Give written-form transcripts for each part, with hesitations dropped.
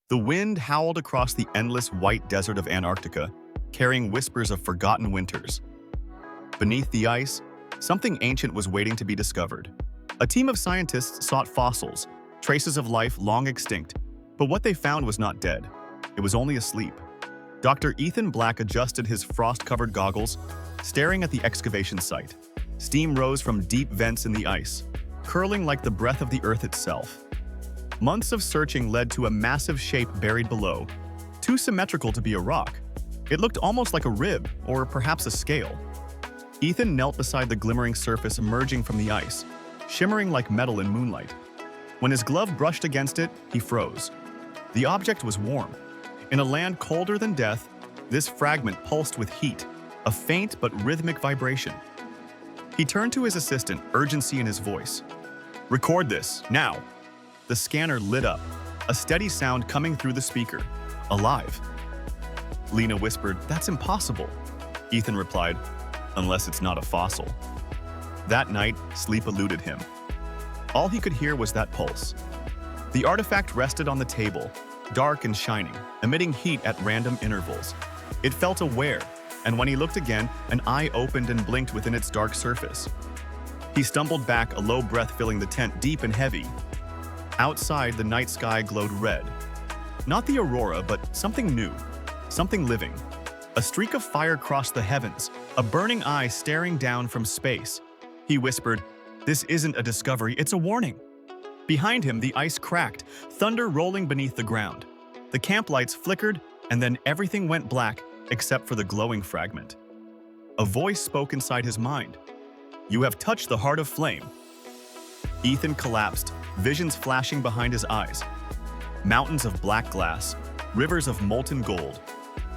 The wind howled across the endless white desert of Antarctica, carrying whispers of forgotten winters. Beneath the ice, something ancient was waiting to be discovered. A team of scientists sought fossils, traces of life long extinct, but what they found was not dead. It was only asleep. Dr. Ethan Black adjusted his frost-covered goggles, staring at the excavation site. Steam rose from deep vents in the ice, curling like the breath of the earth itself. Months of searching led to a massive shape buried below, too symmetrical to be a rock. It looked almost like a rib, or perhaps a scale. Ethan knelt beside the glimmering surface emerging from the ice, shimmering like metal in moonlight. When his glove brushed against it, he froze. The object was warm. In a land colder than death, this fragment pulsed with heat, a faint but rhythmic vibration. He turned to his assistant, urgency in his voice. "Record this, now!" The scanner lit up, a steady sound coming through the speaker. Alive. Lena whispered, "That's impossible." Ethan replied, "Unless it's not a fossil." That night, sleep eluded him. All he could hear was that pulse. The artifact rested on the table, dark and shining, emitting heat at random intervals. It felt aware, and when he looked again, an eye opened and blinked within its dark surface. He stumbled back, a low breath filling the tent deep and heavy. Outside, the night sky glowed red. Not the aurora, but something new, something living. A streak of fire crossed the heavens, a burning eye staring down from space. He whispered, "This isn't a discovery, it's a warning." Behind him, the ice cracked, thunder rolling beneath the ground. The camp lights flickered, and then everything went black except for the glowing fragment. A voice spoke inside his mind. "You have touched the heart of flame." Ethan collapsed, visions flashing behind his eyes. Mountains of black glass, rivers of molten gold.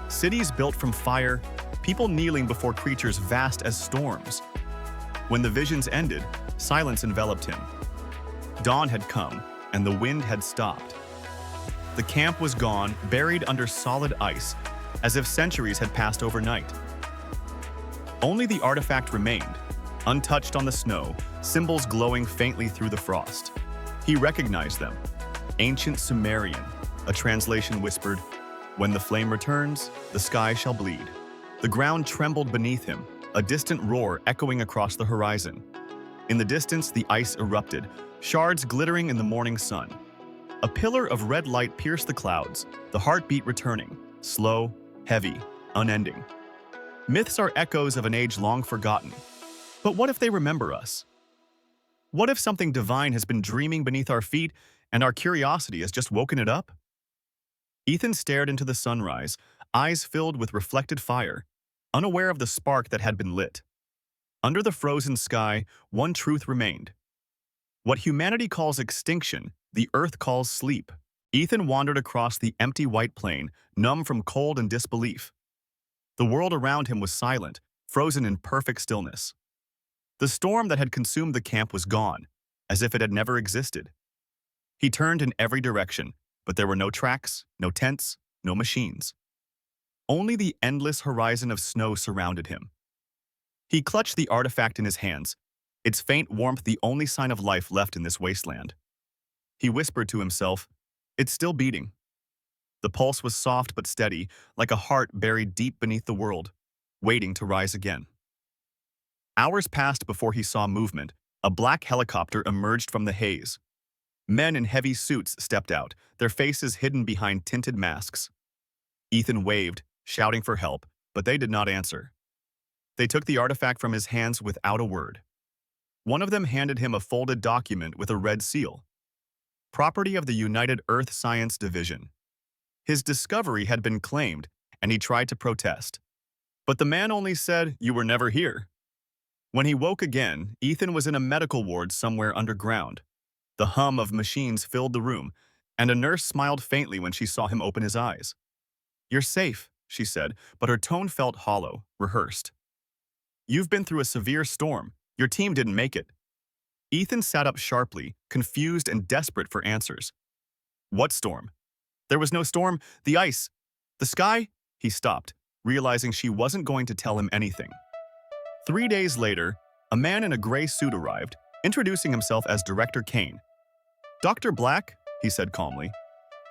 Cities built from fire, people kneeling before creatures vast as storms. When the visions ended, silence enveloped him. Dawn had come, and the wind had stopped. The camp was gone, buried under solid ice, as if centuries had passed overnight. Only the artifact remained, untouched on the snow, symbols glowing faintly through the frost. He recognized them. Ancient Sumerian, a translation whispered, "When the flame returns, the sky shall bleed." The ground trembled beneath him, a distant roar echoing across the horizon. In the distance, the ice erupted, shards glittering in the morning sun. A pillar of red light pierced the clouds, the heartbeat returning, slow, heavy, unending. Myths are echoes of an age long forgotten. But what if they remember us? What if something divine has been dreaming beneath our feet and our curiosity has just woken it up? Ethan stared into the sunrise, eyes filled with reflected fire, unaware of the spark that had been lit. Under the frozen sky, one truth remained. What humanity calls extinction, the earth calls sleep. Ethan wandered across the empty white plain, numb from cold and disbelief. The world around him was silent, frozen in perfect stillness. The storm that had consumed the camp was gone, as if it had never existed. He turned in every direction, but there were no tracks, no tents, no machines. Only the endless horizon of snow surrounded him. He clutched the artifact in his hands, its faint warmth the only sign of life left in this wasteland. He whispered to himself, "It's still beating." The pulse was soft but steady, like a heart buried deep beneath the world, waiting to rise again. Hours passed before he saw movement. A black helicopter emerged from the haze. Men in heavy suits stepped out, their faces hidden behind tinted masks. Ethan waved, shouting for help, but they did not answer. They took the artifact from his hands without a word. One of them handed him a folded document with a red seal. Property of the United Earth Science Division. His discovery had been claimed, and he tried to protest. But the man only said, "You were never here." When he woke again, Ethan was in a medical ward somewhere underground. The hum of machines filled the room, and a nurse smiled faintly when she saw him open his eyes. "You're safe," she said, but her tone felt hollow, rehearsed. "You've been through a severe storm. Your team didn't make it." Ethan sat up sharply, confused and desperate for answers. "What storm?" "There was no storm. The ice. The sky?" He stopped, realizing she wasn't going to tell him anything. 3 days later, a man in a gray suit arrived, introducing himself as Director Kane. "Dr. Black," he said calmly.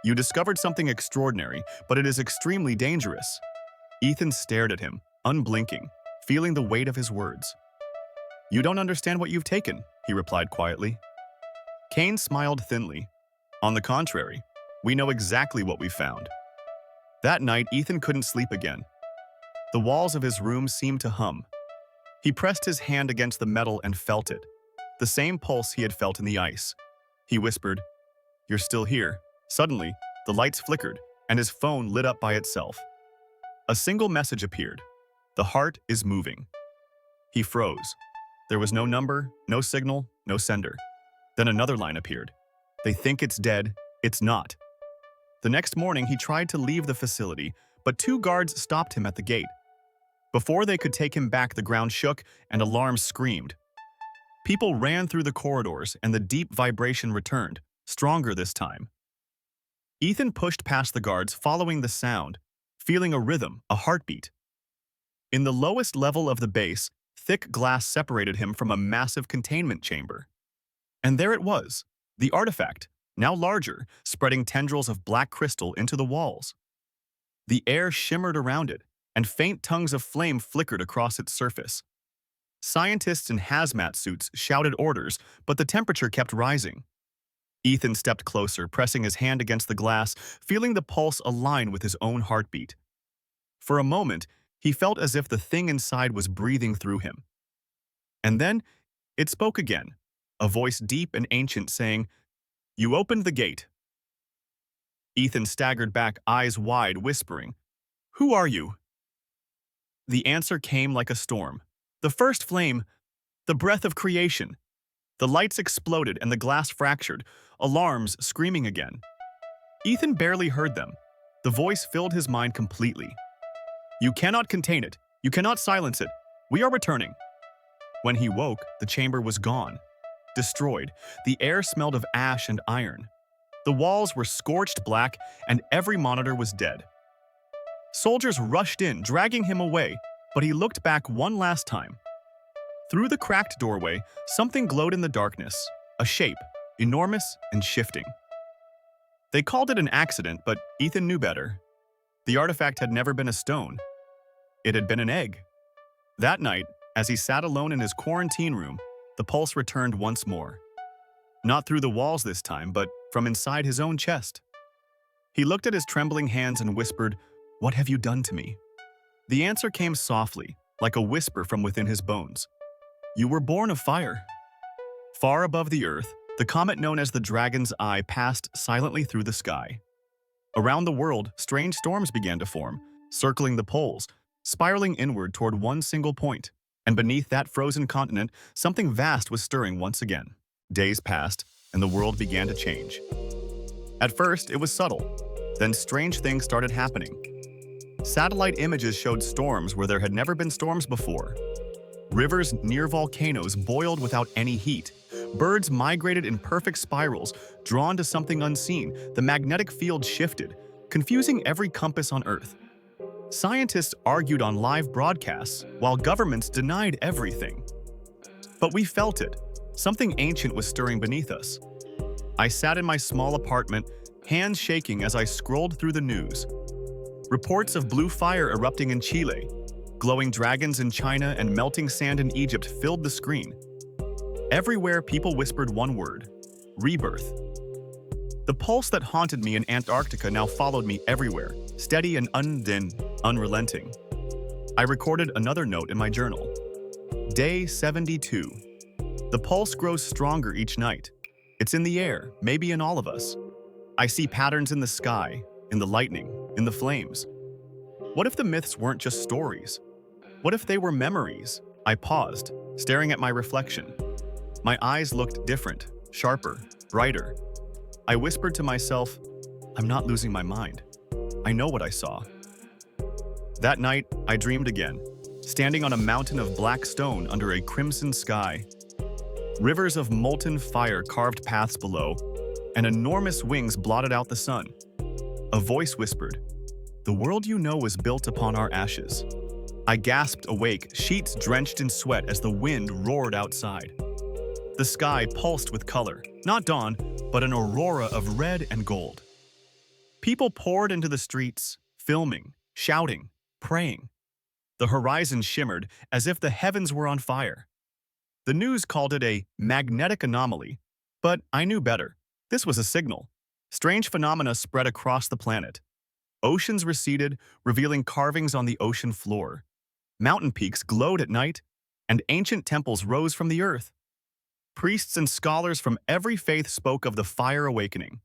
You discovered something extraordinary, but it is extremely dangerous. Ethan stared at him, unblinking, feeling the weight of his words. You don't understand what you've taken, he replied quietly. Kane smiled thinly. On the contrary, we know exactly what we found. That night, Ethan couldn't sleep again. The walls of his room seemed to hum. He pressed his hand against the metal and felt it, the same pulse he had felt in the ice. He whispered, "You're still here." Suddenly, the lights flickered, and his phone lit up by itself. A single message appeared. "The heart is moving." He froze. There was no number, no signal, no sender. Then another line appeared. "They think it's dead. It's not." The next morning, he tried to leave the facility, but two guards stopped him at the gate. Before they could take him back, the ground shook and alarms screamed. People ran through the corridors, and the deep vibration returned, stronger this time. Ethan pushed past the guards, following the sound, feeling a rhythm, a heartbeat. In the lowest level of the base, thick glass separated him from a massive containment chamber. And there it was, the artifact, now larger, spreading tendrils of black crystal into the walls. The air shimmered around it, and faint tongues of flame flickered across its surface. Scientists in hazmat suits shouted orders, but the temperature kept rising. Ethan stepped closer, pressing his hand against the glass, feeling the pulse align with his own heartbeat. For a moment, he felt as if the thing inside was breathing through him. And then, it spoke again, a voice deep and ancient saying, "You opened the gate." Ethan staggered back, eyes wide, whispering, "Who are you?" The answer came like a storm. The first flame, the breath of creation. The lights exploded and the glass fractured, alarms screaming again. Ethan barely heard them. The voice filled his mind completely. "You cannot contain it. You cannot silence it. We are returning." When he woke, the chamber was gone. Destroyed, the air smelled of ash and iron. The walls were scorched black, and every monitor was dead. Soldiers rushed in, dragging him away, but he looked back one last time. Through the cracked doorway, something glowed in the darkness, a shape, enormous and shifting. They called it an accident, but Ethan knew better. The artifact had never been a stone. It had been an egg. That night, as he sat alone in his quarantine room, the pulse returned once more. Not through the walls this time, but from inside his own chest. He looked at his trembling hands and whispered, "What have you done to me?" The answer came softly, like a whisper from within his bones. "You were born of fire." Far above the earth, the comet known as the Dragon's Eye passed silently through the sky. Around the world, strange storms began to form, circling the poles, spiraling inward toward one single point. And beneath that frozen continent, something vast was stirring once again. Days passed, and the world began to change. At first, it was subtle. Then strange things started happening. Satellite images showed storms where there had never been storms before. Rivers near volcanoes boiled without any heat. Birds migrated in perfect spirals, drawn to something unseen. The magnetic field shifted, confusing every compass on Earth. Scientists argued on live broadcasts, while governments denied everything. But we felt it. Something ancient was stirring beneath us. I sat in my small apartment, hands shaking as I scrolled through the news. Reports of blue fire erupting in Chile, glowing dragons in China, and melting sand in Egypt filled the screen. Everywhere, people whispered one word: rebirth. The pulse that haunted me in Antarctica now followed me everywhere, steady and unrelenting. I recorded another note in my journal. Day 72. The pulse grows stronger each night. It's in the air, maybe in all of us. I see patterns in the sky, in the lightning, in the flames. What if the myths weren't just stories? What if they were memories? I paused, staring at my reflection. My eyes looked different, sharper, brighter. I whispered to myself, "I'm not losing my mind. I know what I saw." That night, I dreamed again, standing on a mountain of black stone under a crimson sky. Rivers of molten fire carved paths below, and enormous wings blotted out the sun. A voice whispered, "The world you know was built upon our ashes." I gasped awake, sheets drenched in sweat as the wind roared outside. The sky pulsed with color, not dawn, but an aurora of red and gold. People poured into the streets, filming, shouting, praying. The horizon shimmered as if the heavens were on fire. The news called it a magnetic anomaly, but I knew better. This was a signal. Strange phenomena spread across the planet. Oceans receded, revealing carvings on the ocean floor. Mountain peaks glowed at night, and ancient temples rose from the earth. Priests and scholars from every faith spoke of the fire awakening.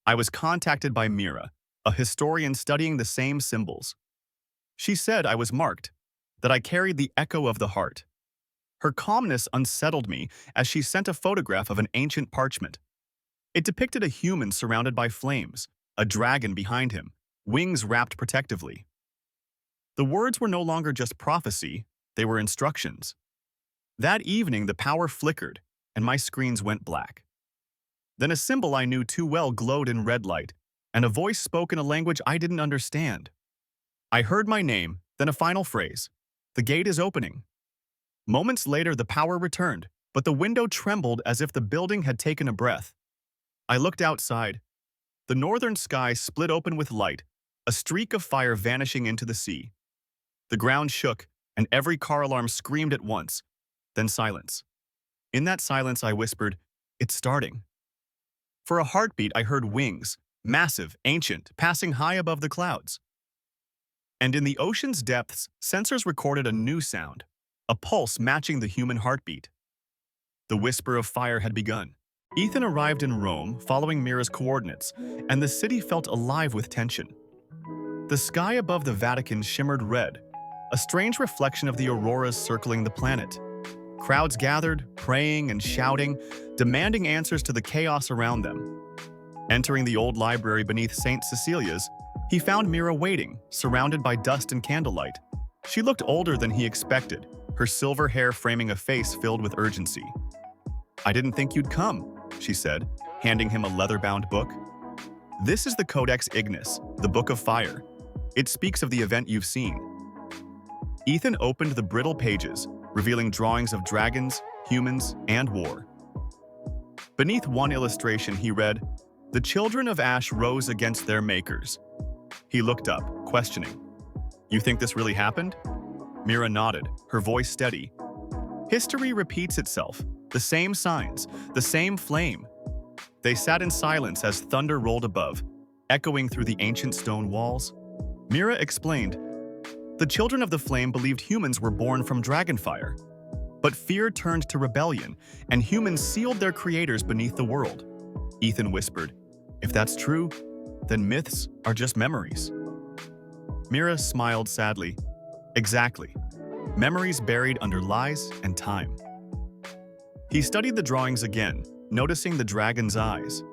I was contacted by Mira, a historian studying the same symbols. She said I was marked, that I carried the echo of the heart. Her calmness unsettled me as she sent a photograph of an ancient parchment. It depicted a human surrounded by flames, a dragon behind him, wings wrapped protectively. The words were no longer just prophecy, they were instructions. That evening, the power flickered, and my screens went black. Then a symbol I knew too well glowed in red light, and a voice spoke in a language I didn't understand. I heard my name, then a final phrase. The gate is opening. Moments later, the power returned, but the window trembled as if the building had taken a breath. I looked outside. The northern sky split open with light, a streak of fire vanishing into the sea. The ground shook, and every car alarm screamed at once. Then silence. In that silence, I whispered, "It's starting." For a heartbeat, I heard wings, massive, ancient, passing high above the clouds. And in the ocean's depths, sensors recorded a new sound, a pulse matching the human heartbeat. The whisper of fire had begun. Ethan arrived in Rome, following Mira's coordinates, and the city felt alive with tension. The sky above the Vatican shimmered red, a strange reflection of the auroras circling the planet. Crowds gathered, praying and shouting, demanding answers to the chaos around them. Entering the old library beneath St. Cecilia's, he found Mira waiting, surrounded by dust and candlelight. She looked older than he expected, her silver hair framing a face filled with urgency. "I didn't think you'd come," she said, handing him a leather-bound book. "This is the Codex Ignis, the Book of Fire. It speaks of the event you've seen." Ethan opened the brittle pages, revealing drawings of dragons, humans, and war. Beneath one illustration, he read, "The children of Ash rose against their makers." He looked up, questioning. "You think this really happened?" Mira nodded, her voice steady. "History repeats itself, the same signs, the same flame." They sat in silence as thunder rolled above, echoing through the ancient stone walls. Mira explained, "The children of the flame believed humans were born from dragonfire. But fear turned to rebellion, and humans sealed their creators beneath the world." Ethan whispered, "If that's true, then myths are just memories." Mira smiled sadly. "Exactly. Memories buried under lies and time." He studied the drawings again, noticing the dragon's eyes.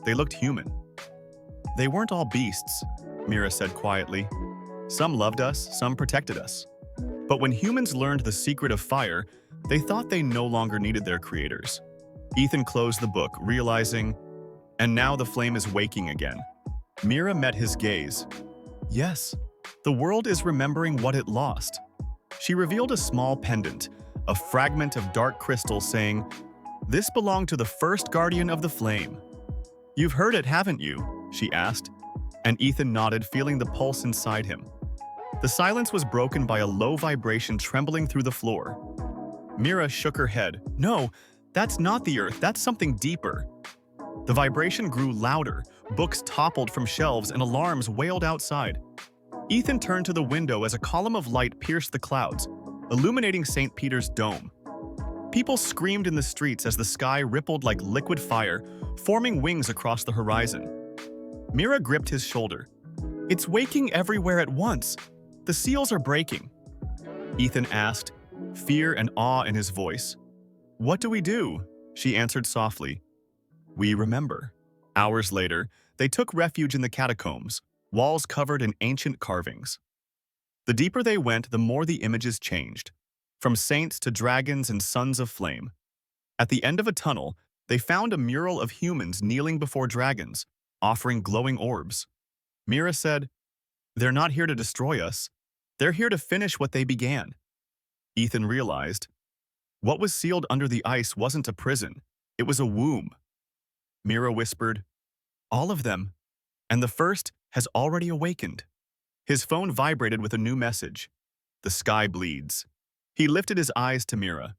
They looked human. "They weren't all beasts," Mira said quietly. "Some loved us, some protected us. But when humans learned the secret of fire, they thought they no longer needed their creators." Ethan closed the book, realizing, and now the flame is waking again. Mira met his gaze. "Yes, the world is remembering what it lost." She revealed a small pendant, a fragment of dark crystal saying, "This belonged to the first guardian of the flame." "You've heard it, haven't you?" she asked, and Ethan nodded, feeling the pulse inside him. The silence was broken by a low vibration trembling through the floor. Mira shook her head. "No, that's not the earth, that's something deeper." The vibration grew louder, books toppled from shelves, and alarms wailed outside. Ethan turned to the window as a column of light pierced the clouds, illuminating St. Peter's dome. People screamed in the streets as the sky rippled like liquid fire, forming wings across the horizon. Mira gripped his shoulder. "It's waking everywhere at once. The seals are breaking." Ethan asked, fear and awe in his voice. "What do we do?" She answered softly. "We remember." Hours later, they took refuge in the catacombs, walls covered in ancient carvings. The deeper they went, the more the images changed, from saints to dragons and sons of flame. At the end of a tunnel, they found a mural of humans kneeling before dragons, offering glowing orbs. Mira said, "They're not here to destroy us. They're here to finish what they began." Ethan realized, what was sealed under the ice wasn't a prison, it was a womb. Mira whispered, "All of them. and the first has already awakened. His phone vibrated with a new message. The sky bleeds. He lifted his eyes to Mira.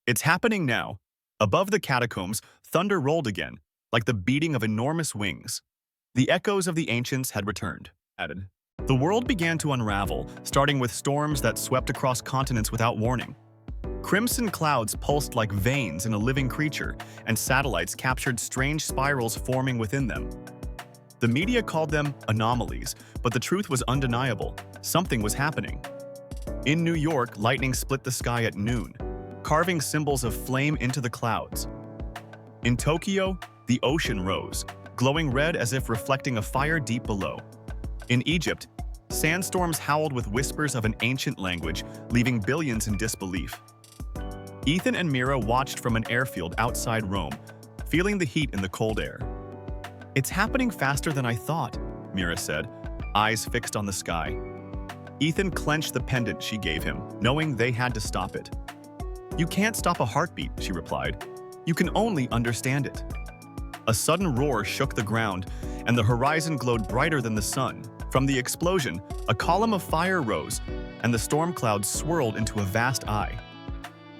It's happening now. Above the catacombs, thunder rolled again, like the beating of enormous wings. The echoes of the ancients had returned. Added. The world began to unravel, starting with storms that swept across continents without warning. Crimson clouds pulsed like veins in a living creature, and satellites captured strange spirals forming within them. The media called them anomalies, but the truth was undeniable. Something was happening. In New York, lightning split the sky at noon, carving symbols of flame into the clouds. In Tokyo, the ocean rose, glowing red as if reflecting a fire deep below. In Egypt, sandstorms howled with whispers of an ancient language, leaving billions in disbelief. Ethan and Mira watched from an airfield outside Rome, feeling the heat in the cold air. It's happening faster than I thought, Mira said, eyes fixed on the sky. Ethan clenched the pendant she gave him, knowing they had to stop it. You can't stop a heartbeat, she replied. You can only understand it. A sudden roar shook the ground, and the horizon glowed brighter than the sun. From the explosion, a column of fire rose, and the storm clouds swirled into a vast eye.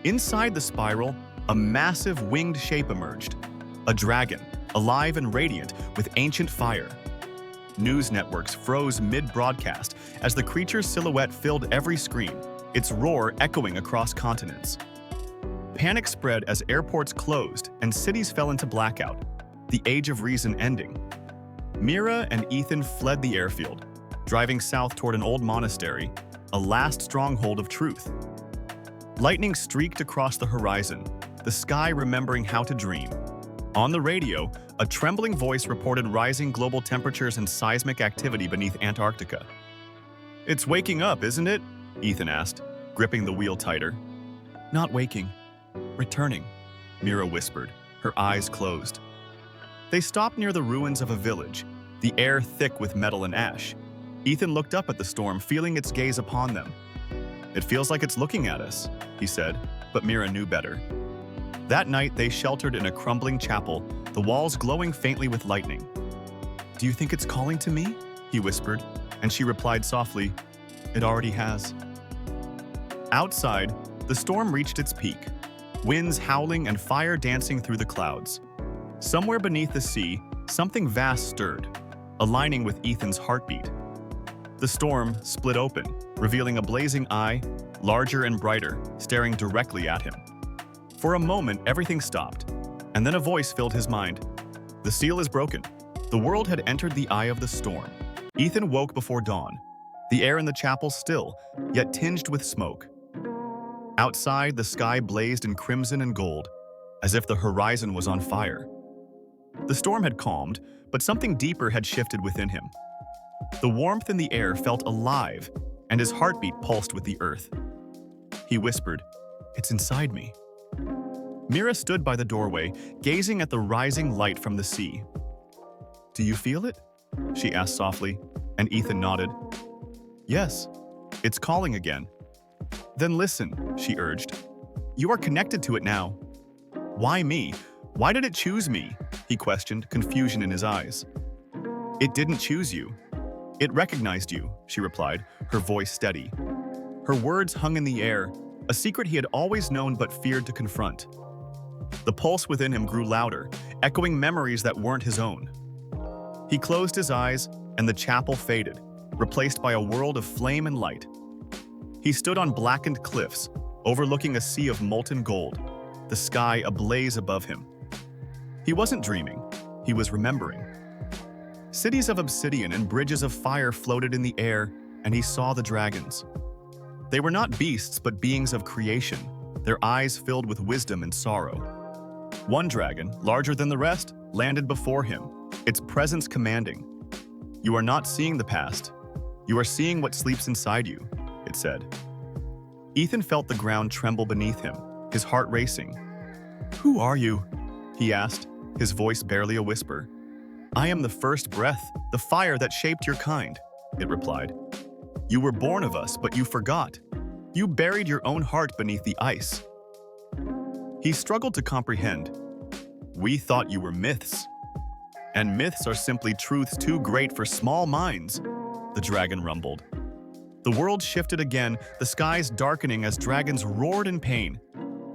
Inside the spiral, a massive winged shape emerged. A dragon, alive and radiant, with ancient fire. News networks froze mid-broadcast as the creature's silhouette filled every screen, its roar echoing across continents. Panic spread as airports closed and cities fell into blackout, the age of reason ending. Mira and Ethan fled the airfield, driving south toward an old monastery, a last stronghold of truth. Lightning streaked across the horizon, the sky remembering how to dream. On the radio, a trembling voice reported rising global temperatures and seismic activity beneath Antarctica. It's waking up, isn't it? Ethan asked, gripping the wheel tighter. Not waking. Returning, Mira whispered, her eyes closed. They stopped near the ruins of a village, the air thick with metal and ash. Ethan looked up at the storm, feeling its gaze upon them. It feels like it's looking at us, he said, but Mira knew better. That night, they sheltered in a crumbling chapel, the walls glowing faintly with lightning. Do you think it's calling to me? He whispered, and she replied softly, It already has. Outside, the storm reached its peak, winds howling and fire dancing through the clouds. Somewhere beneath the sea, something vast stirred, aligning with Ethan's heartbeat. The storm split open, revealing a blazing eye, larger and brighter, staring directly at him. For a moment, everything stopped, and then a voice filled his mind. The seal is broken. The world had entered the eye of the storm. Ethan woke before dawn, the air in the chapel still, yet tinged with smoke. Outside, the sky blazed in crimson and gold, as if the horizon was on fire. The storm had calmed, but something deeper had shifted within him. The warmth in the air felt alive, and his heartbeat pulsed with the earth. He whispered, It's inside me. Mira stood by the doorway, gazing at the rising light from the sea. Do you feel it? She asked softly, and Ethan nodded. Yes, it's calling again. Then listen, she urged. You are connected to it now. Why me? Why did it choose me? He questioned, confusion in his eyes. It didn't choose you. It recognized you, she replied, her voice steady. Her words hung in the air, a secret he had always known but feared to confront. The pulse within him grew louder, echoing memories that weren't his own. He closed his eyes, and the chapel faded, replaced by a world of flame and light. He stood on blackened cliffs, overlooking a sea of molten gold, the sky ablaze above him. He wasn't dreaming, he was remembering. Cities of obsidian and bridges of fire floated in the air, and he saw the dragons. They were not beasts, but beings of creation, their eyes filled with wisdom and sorrow. One dragon, larger than the rest, landed before him, its presence commanding. You are not seeing the past. You are seeing what sleeps inside you, it said. Ethan felt the ground tremble beneath him, his heart racing. Who are you? He asked, his voice barely a whisper. I am the first breath, the fire that shaped your kind, it replied. You were born of us, but you forgot. You buried your own heart beneath the ice. He struggled to comprehend. We thought you were myths. And myths are simply truths too great for small minds, the dragon rumbled. The world shifted again, the skies darkening as dragons roared in pain.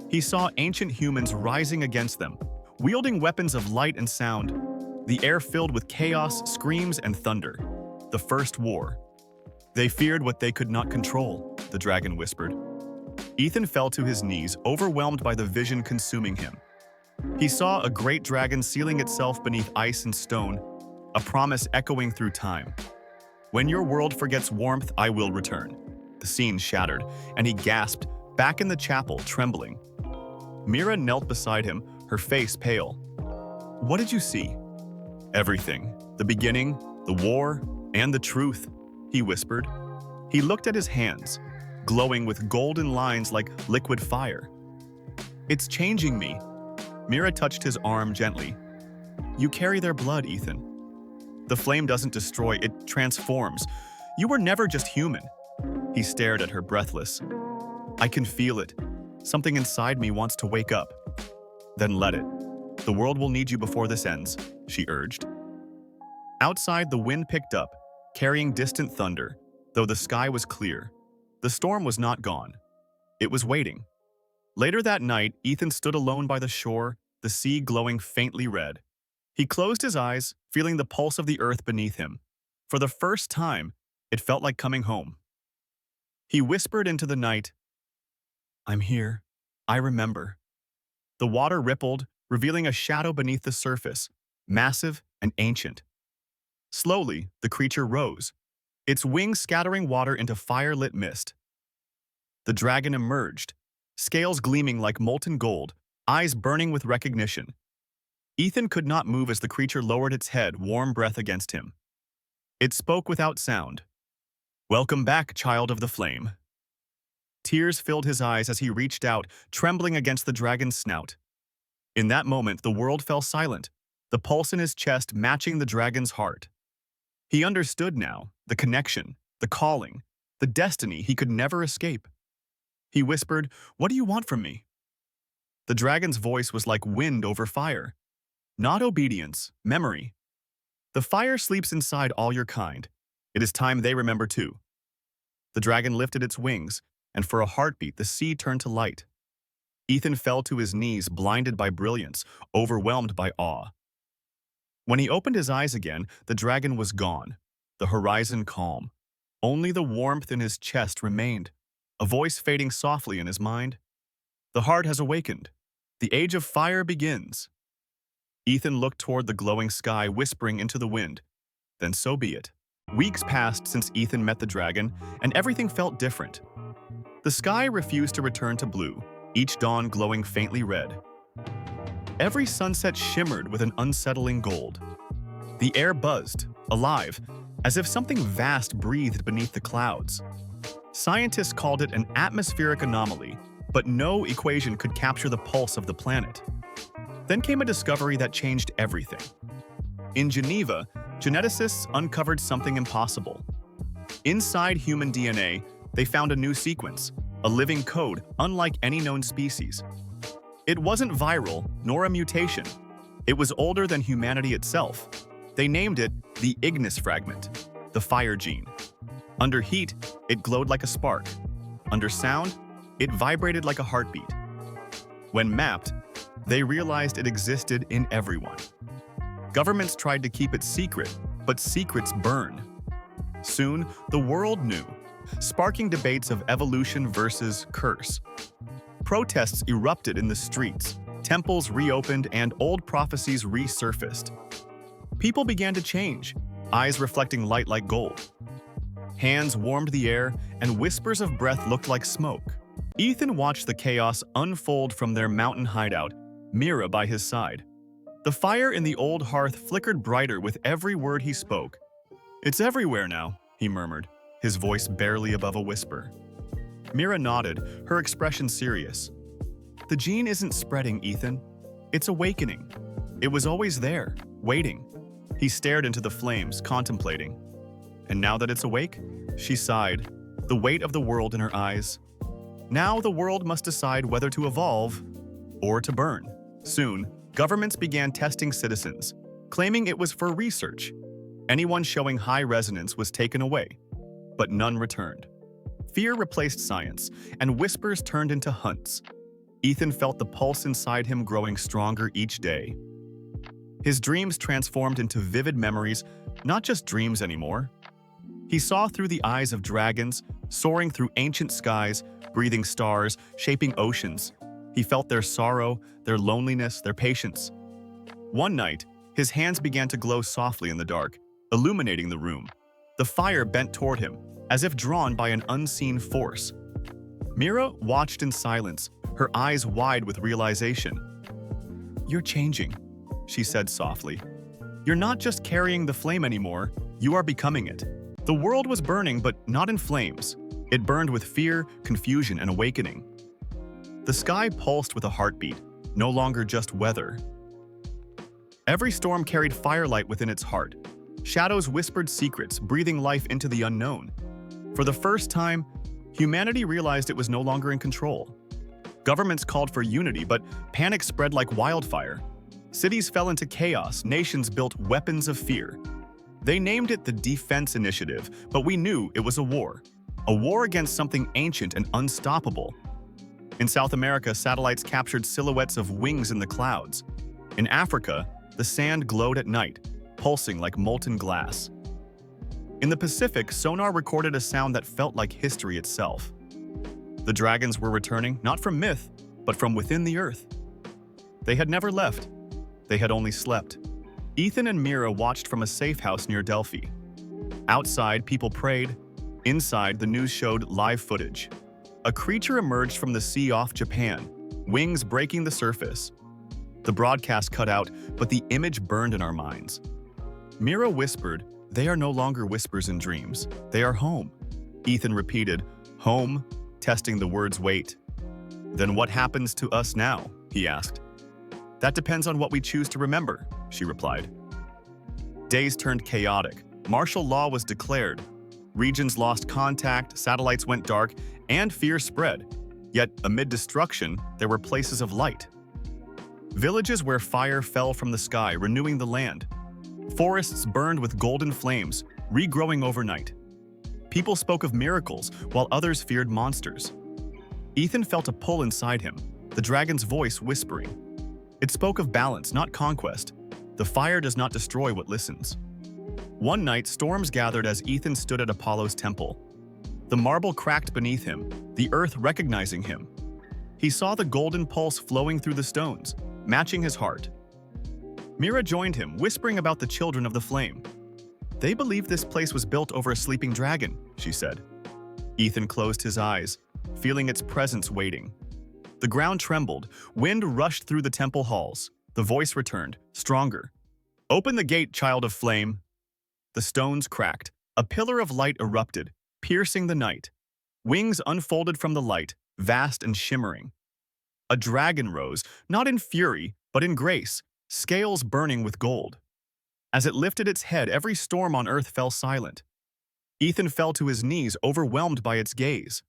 He saw ancient humans rising against them, wielding weapons of light and sound. The air filled with chaos, screams, and thunder. The first war. They feared what they could not control, the dragon whispered. Ethan fell to his knees, overwhelmed by the vision consuming him. He saw a great dragon sealing itself beneath ice and stone, a promise echoing through time. When your world forgets warmth, I will return. The scene shattered, and he gasped, back in the chapel, trembling. Mira knelt beside him, her face pale. What did you see? Everything. The beginning, the war, and the truth, he whispered. He looked at his hands, glowing with golden lines like liquid fire. It's changing me. Mira touched his arm gently. You carry their blood, Ethan. The flame doesn't destroy, it transforms. You were never just human. He stared at her, breathless. I can feel it. Something inside me wants to wake up. Then let it. The world will need you before this ends, she urged. Outside, the wind picked up, carrying distant thunder, though the sky was clear. The storm was not gone. It was waiting. Later that night, Ethan stood alone by the shore, the sea glowing faintly red. He closed his eyes, feeling the pulse of the earth beneath him. For the first time, it felt like coming home. He whispered into the night, I'm here. I remember. The water rippled, revealing a shadow beneath the surface, massive and ancient. Slowly, the creature rose, its wings scattering water into fire-lit mist. The dragon emerged, scales gleaming like molten gold, eyes burning with recognition. Ethan could not move as the creature lowered its head, warm breath against him. It spoke without sound. Welcome back, child of the flame. Tears filled his eyes as he reached out, trembling against the dragon's snout. In that moment, the world fell silent, the pulse in his chest matching the dragon's heart. He understood now, the connection, the calling, the destiny he could never escape. He whispered, What do you want from me? The dragon's voice was like wind over fire. Not obedience, memory. The fire sleeps inside all your kind. It is time they remember too. The dragon lifted its wings, and for a heartbeat the sea turned to light. Ethan fell to his knees, blinded by brilliance, overwhelmed by awe. When he opened his eyes again, the dragon was gone, the horizon calm. Only the warmth in his chest remained, a voice fading softly in his mind. The heart has awakened. The age of fire begins. Ethan looked toward the glowing sky, whispering into the wind. Then so be it. Weeks passed since Ethan met the dragon, and everything felt different. The sky refused to return to blue, each dawn glowing faintly red. Every sunset shimmered with an unsettling gold. The air buzzed, alive, as if something vast breathed beneath the clouds. Scientists called it an atmospheric anomaly, but no equation could capture the pulse of the planet. Then came a discovery that changed everything. In Geneva, geneticists uncovered something impossible. Inside human DNA, they found a new sequence, a living code unlike any known species. It wasn't viral, nor a mutation. It was older than humanity itself. They named it the Ignis fragment, the fire gene. Under heat, it glowed like a spark. Under sound, it vibrated like a heartbeat. When mapped, they realized it existed in everyone. Governments tried to keep it secret, but secrets burn. Soon, the world knew, sparking debates of evolution versus curse. Protests erupted in the streets, temples reopened, and old prophecies resurfaced. People began to change, eyes reflecting light like gold. Hands warmed the air, and whispers of breath looked like smoke. Ethan watched the chaos unfold from their mountain hideout, Mira by his side. The fire in the old hearth flickered brighter with every word he spoke. It's everywhere now, he murmured, his voice barely above a whisper. Mira nodded, her expression serious. The gene isn't spreading, Ethan. It's awakening. It was always there, waiting. He stared into the flames, contemplating. And now that it's awake, she sighed, the weight of the world in her eyes. Now the world must decide whether to evolve or to burn. Soon, governments began testing citizens. claiming it was for research. Anyone showing high resonance was taken away, but none returned. Fear replaced science, and whispers turned into hunts. Ethan felt the pulse inside him growing stronger each day. His dreams transformed into vivid memories, not just dreams anymore. He saw through the eyes of dragons, soaring through ancient skies, breathing stars, shaping oceans. He felt their sorrow, their loneliness, their patience. One night, his hands began to glow softly in the dark, illuminating the room. The fire bent toward him, as if drawn by an unseen force. Mira watched in silence, her eyes wide with realization. "You're changing," she said softly. "You're not just carrying the flame anymore, you are becoming it." The world was burning, but not in flames. It burned with fear, confusion, and awakening. The sky pulsed with a heartbeat, no longer just weather. Every storm carried firelight within its heart. Shadows whispered secrets, breathing life into the unknown. For the first time, humanity realized it was no longer in control. Governments called for unity, but panic spread like wildfire. Cities fell into chaos, nations built weapons of fear. They named it the Defense Initiative, but we knew it was a war against something ancient and unstoppable. In South America, satellites captured silhouettes of wings in the clouds. In Africa, the sand glowed at night, pulsing like molten glass. In the Pacific, sonar recorded a sound that felt like history itself. The dragons were returning, not from myth, but from within the earth. They had never left. They had only slept. Ethan and Mira watched from a safe house near Delphi. Outside, people prayed. Inside, the news showed live footage. A creature emerged from the sea off Japan, wings breaking the surface. The broadcast cut out, but the image burned in our minds. Mira whispered, "They are no longer whispers in dreams. They are home." Ethan repeated, "Home," testing the word's weight. "Then what happens to us now?" he asked. "That depends on what we choose to remember," she replied. Days turned chaotic. Martial law was declared. Regions lost contact, satellites went dark, and fear spread. Yet, amid destruction, there were places of light. Villages where fire fell from the sky, renewing the land. Forests burned with golden flames, regrowing overnight. People spoke of miracles, while others feared monsters. Ethan felt a pull inside him, the dragon's voice whispering. It spoke of balance, not conquest. The fire does not destroy what listens. One night, storms gathered as Ethan stood at Apollo's temple. The marble cracked beneath him, the earth recognizing him. He saw the golden pulse flowing through the stones, matching his heart. Mira joined him, whispering about the children of the flame. "They believe this place was built over a sleeping dragon," she said. Ethan closed his eyes, feeling its presence waiting. The ground trembled, wind rushed through the temple halls. The voice returned, stronger. "Open the gate, child of flame." The stones cracked. A pillar of light erupted, piercing the night. Wings unfolded from the light, vast and shimmering. A dragon rose, not in fury, but in grace, scales burning with gold. As it lifted its head, every storm on earth fell silent. Ethan fell to his knees, overwhelmed by its gaze.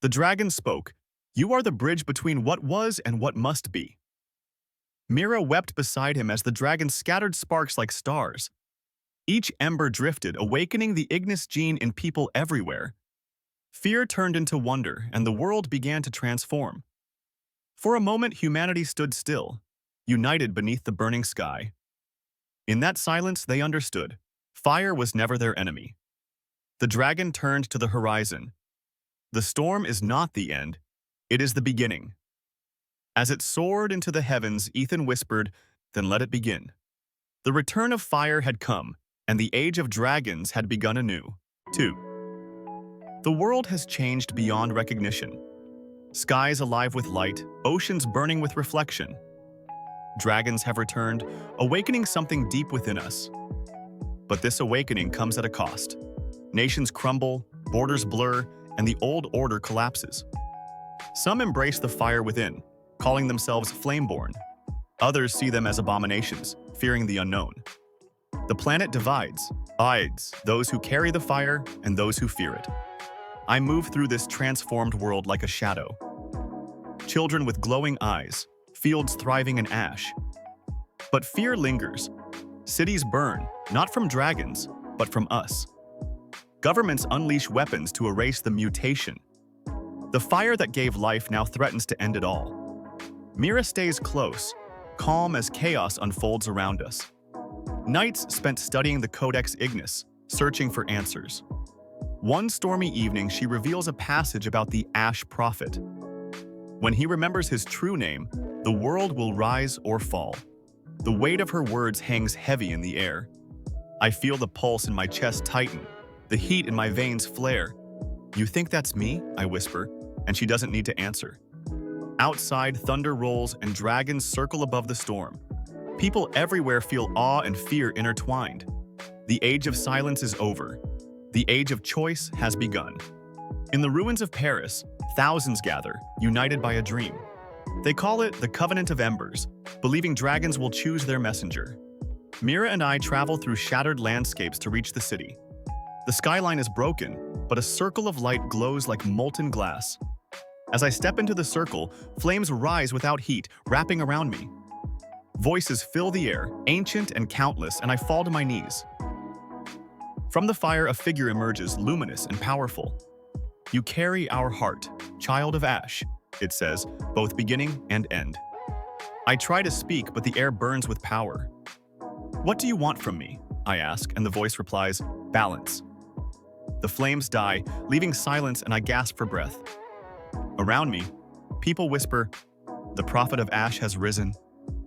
The dragon spoke, "You are the bridge between what was and what must be." Mira wept beside him as the dragon scattered sparks like stars. Each ember drifted, awakening the Ignis gene in people everywhere. Fear turned into wonder, and the world began to transform. For a moment, humanity stood still, united beneath the burning sky. In that silence, they understood. Fire was never their enemy. The dragon turned to the horizon. The storm is not the end, it is the beginning. As it soared into the heavens, Ethan whispered, "Then let it begin." The return of fire had come, and the age of dragons had begun anew. 2. The world has changed beyond recognition. Skies alive with light, oceans burning with reflection. Dragons have returned, awakening something deep within us. But this awakening comes at a cost. Nations crumble, borders blur, and the old order collapses. Some embrace the fire within, calling themselves flameborn. Others see them as abominations, fearing the unknown. The planet divides those who carry the fire and those who fear it. I move through this transformed world like a shadow. Children with glowing eyes, fields thriving in ash. But fear lingers. Cities burn, not from dragons, but from us. Governments unleash weapons to erase the mutation. The fire that gave life now threatens to end it all. Mira stays close, calm as chaos unfolds around us. Nights spent studying the Codex Ignis, searching for answers. One stormy evening, she reveals a passage about the Ash Prophet. When he remembers his true name, the world will rise or fall. The weight of her words hangs heavy in the air. I feel the pulse in my chest tighten, the heat in my veins flare. "You think that's me?" I whisper, and she doesn't need to answer. Outside, thunder rolls and dragons circle above the storm. People everywhere feel awe and fear intertwined. The age of silence is over. The age of choice has begun. In the ruins of Paris, thousands gather, united by a dream. They call it the Covenant of Embers, believing dragons will choose their messenger. Mira and I travel through shattered landscapes to reach the city. The skyline is broken, but a circle of light glows like molten glass. As I step into the circle, flames rise without heat, wrapping around me. Voices fill the air, ancient and countless, and I fall to my knees. From the fire, a figure emerges, luminous and powerful. "You carry our heart, child of ash," it says, both beginning and end. I try to speak, but the air burns with power. "What do you want from me?" I ask, and the voice replies, "Balance." The flames die, leaving silence, and I gasp for breath. Around me, people whisper, "The prophet of ash has risen."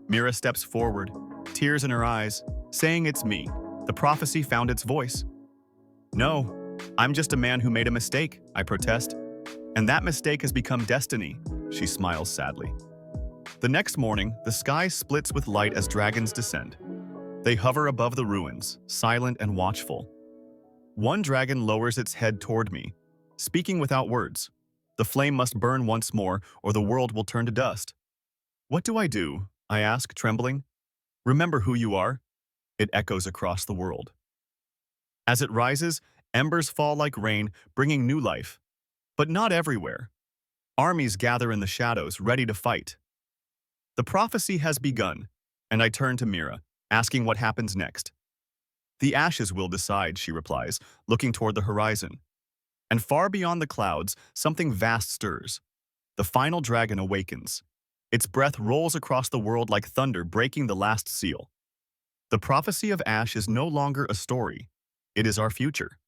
Mira steps forward, tears in her eyes, saying, "It's me. The prophecy found its voice." "No, I'm just a man who made a mistake," I protest. "And that mistake has become destiny," she smiles sadly. The next morning, the sky splits with light as dragons descend. They hover above the ruins, silent and watchful. One dragon lowers its head toward me, speaking without words. "The flame must burn once more, or the world will turn to dust." "What do I do?" I ask, trembling. "Remember who you are." It echoes across the world. As it rises, embers fall like rain, bringing new life. But not everywhere. Armies gather in the shadows, ready to fight. The prophecy has begun, and I turn to Mira, asking what happens next. "The ashes will decide," she replies, looking toward the horizon. And far beyond the clouds, something vast stirs. The final dragon awakens. Its breath rolls across the world like thunder, breaking the last seal. The prophecy of ash is no longer a story. It is our future.